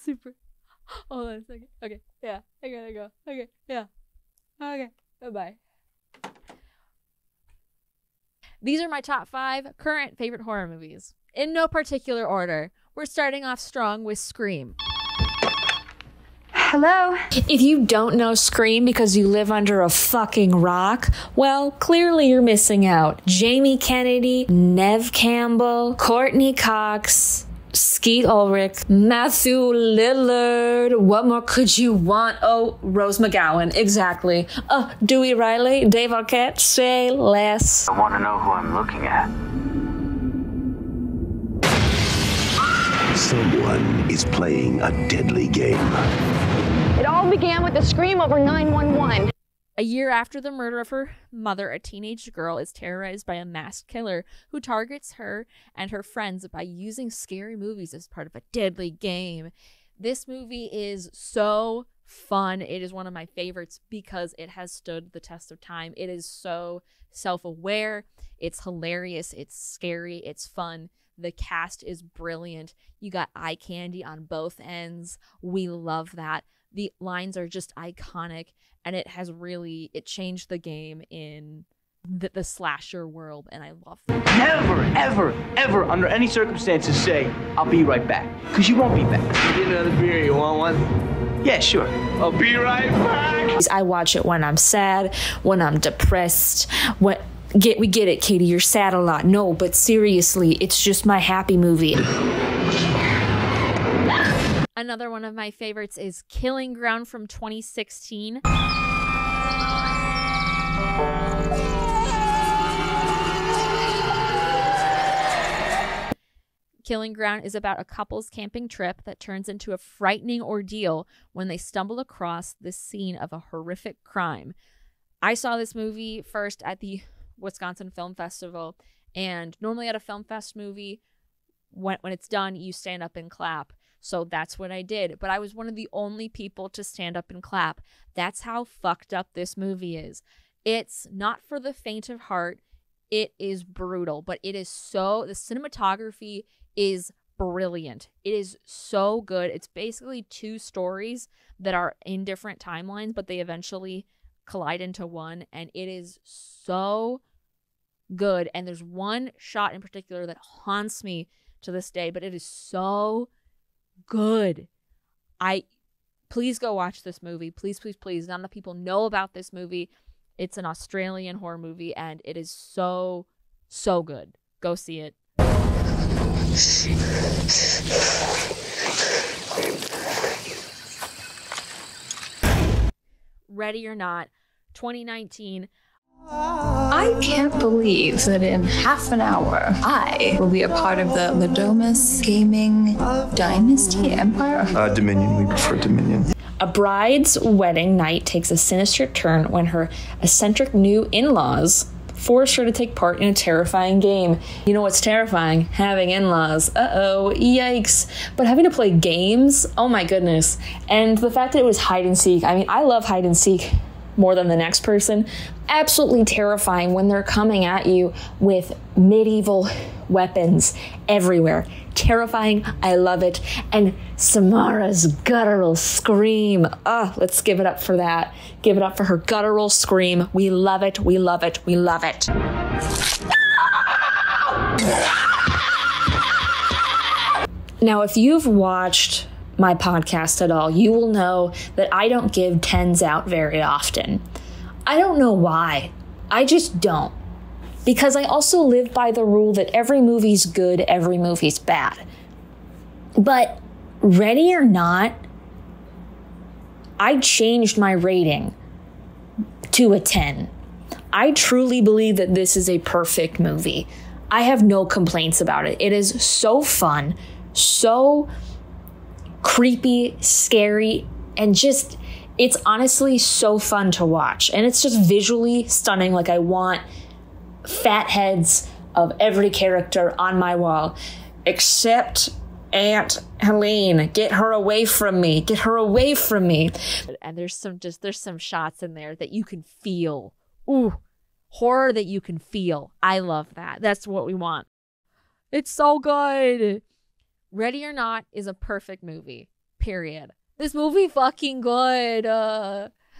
super. Hold on a second. Okay, yeah, I gotta go. Okay, yeah. Okay, bye-bye. These are my top 5 current favorite horror movies. In no particular order. We're starting off strong with Scream. Hello? If you don't know Scream because you live under a fucking rock, well, clearly you're missing out. Jamie Kennedy, Neve Campbell, Courtney Cox, Skeet Ulrich, Matthew Lillard. What more could you want? Oh, Rose McGowan. Exactly. Dewey Riley, Dave Arquette. Say less. I want to know who I'm looking at. Someone is playing a deadly game. It all began with a scream over 911. A year after the murder of her mother, a teenage girl is terrorized by a masked killer who targets her and her friends by using scary movies as part of a deadly game. This movie is so fun. It is one of my favorites because it has stood the test of time. It is so self-aware. It's hilarious. It's scary. It's fun. The cast is brilliant. You got eye candy on both ends. We love that. The lines are just iconic, and it changed the game in the slasher world, and I love that. Never, ever, ever, under any circumstances say, I'll be right back. Because you won't be back. Get another beer. You want one? Yeah, sure. I'll be right back. I watch it when I'm sad, when I'm depressed, we get it, Katie, you're sad a lot. No, but seriously, it's just my happy movie. Another one of my favorites is Killing Ground from 2016. Killing Ground is about a couple's camping trip that turns into a frightening ordeal when they stumble across the scene of a horrific crime. I saw this movie first at the Wisconsin Film Festival, and normally at a Film Fest movie, when it's done, you stand up and clap. So that's what I did. But I was one of the only people to stand up and clap. That's how fucked up this movie is. It's not for the faint of heart. It is brutal, but the cinematography is brilliant. It is so good. It's basically 2 stories that are in different timelines, but they eventually collide into one, and it is so good. And there's one shot in particular that haunts me to this day, but it is so good. Please go watch this movie. Please, please, please. Not enough people know about this movie. It's an Australian horror movie, and it is so, so good. Go see it. Ready or Not, 2019. I can't believe that in half an hour, I will be a part of the Ladomus Gaming Dynasty Empire. Dominion. We prefer Dominion. A bride's wedding night takes a sinister turn when her eccentric new in-laws force her to take part in a terrifying game. You know what's terrifying? Having in-laws. Uh-oh, yikes. But having to play games? Oh my goodness. And the fact that it was hide and seek. I mean, I love hide and seek more than the next person. Absolutely terrifying when they're coming at you with medieval weapons everywhere. Terrifying. I love it. And Samara's guttural scream. Let's give it up for that. Give it up for her guttural scream. We love it. We love it. We love it. Now, if you've watched my podcast at all, you will know that I don't give 10s out very often. I don't know why. I just don't. Because I also live by the rule that every movie's good, every movie's bad. But Ready or Not, I changed my rating to a 10. I truly believe that this is a perfect movie. I have no complaints about it. It is so fun, so creepy, scary, and just, it's honestly so fun to watch. And it's just visually stunning. Like, I want fat heads of every character on my wall, except Aunt Helene. Get her away from me. Get her away from me. And there's some shots in there that you can feel. Ooh, horror that you can feel. I love that. That's what we want. It's so good. Ready or Not is a perfect movie. period. This movie fucking good.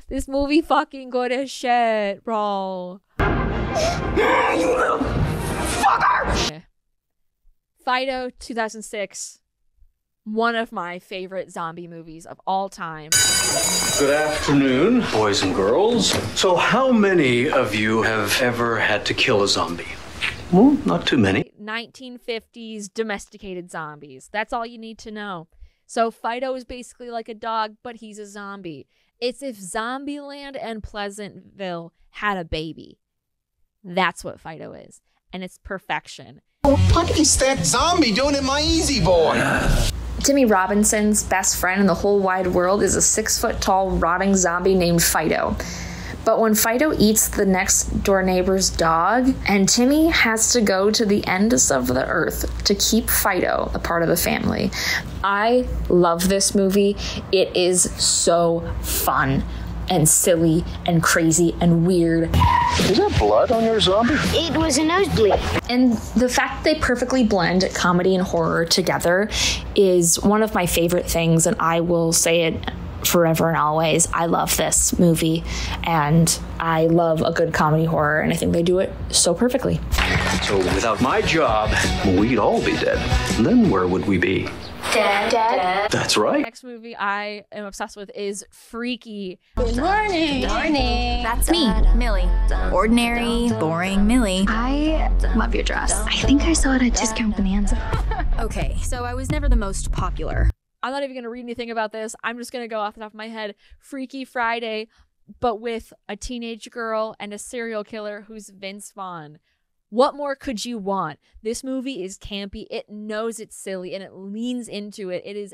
This movie fucking good as shit, bro. You little fucker! Fido, 2006. One of my favorite zombie movies of all time. Good afternoon, boys and girls. So how many of you have ever had to kill a zombie? Well, not too many. 1950s domesticated zombies. That's all you need to know. So Fido is basically like a dog, but he's a zombie. It's if Zombieland and Pleasantville had a baby. That's what Fido is. And it's perfection. What is that zombie doing in my Easy Boy? Timmy Robinson's best friend in the whole wide world is a 6-foot-tall rotting zombie named Fido. But when Fido eats the next door neighbor's dog, and Timmy has to go to the ends of the earth to keep Fido a part of the family. I love this movie. It is so fun and silly and crazy and weird. Is there blood on your zombie? It was a nosebleed. And the fact they perfectly blend comedy and horror together is one of my favorite things, and I will say it forever and always. I love this movie, and I love a good comedy horror, and I think they do it so perfectly. So without my job, we'd all be dead. And then where would we be? Dad. That's right. Next movie I am obsessed with is Freaky. Good morning. Good morning. That's me, Millie. Ordinary, boring Millie. I love your dress. I think I saw it at Discount Bonanza. Okay, so I was never the most popular. I'm not even going to read anything about this. I'm just going to go off the top of my head. Freaky Friday, but with a teenage girl and a serial killer who's Vince Vaughn. What more could you want? This movie is campy. It knows it's silly and it leans into it. It is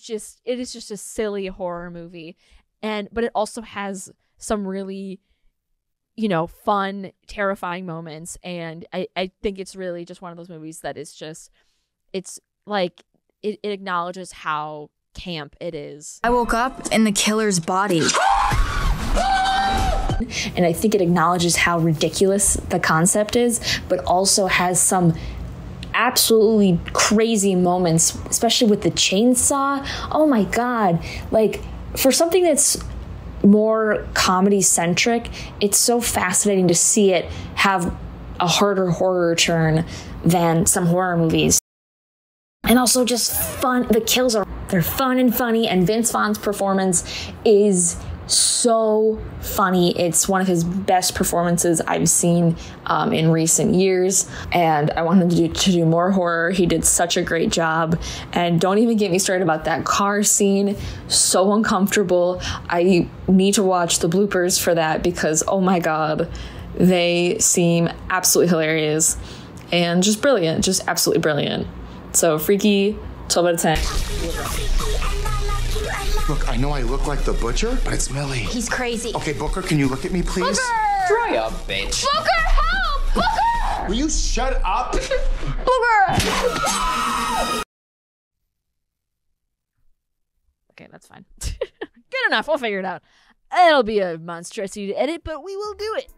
just a silly horror movie. But it also has some really, fun, terrifying moments. And I think it's really just one of those movies that is just, it's like, it acknowledges how camp it is. I woke up in the killer's body. And I think it acknowledges how ridiculous the concept is, but also has some absolutely crazy moments, especially with the chainsaw. Oh my God. Like, for something that's more comedy-centric, it's so fascinating to see it have a harder horror turn than some horror movies. And also just fun. The kills they're fun and funny, and Vince Vaughn's performance is so funny. It's one of his best performances I've seen in recent years, and I want him to do more horror. He did such a great job. And don't even get me started about that car scene. So uncomfortable. I need to watch the bloopers for that because, oh my God, they seem absolutely hilarious and just brilliant, just absolutely brilliant. So Freaky, 12 out of 10. Look, I know I look like the butcher, but it's Millie. He's crazy. Okay, Booker, can you look at me, please? Booker! Dry up, bitch. Booker, help! Booker! Will you shut up? Booker! Okay, that's fine. Good enough. We'll figure it out. It'll be a monstrosity to edit, but we will do it.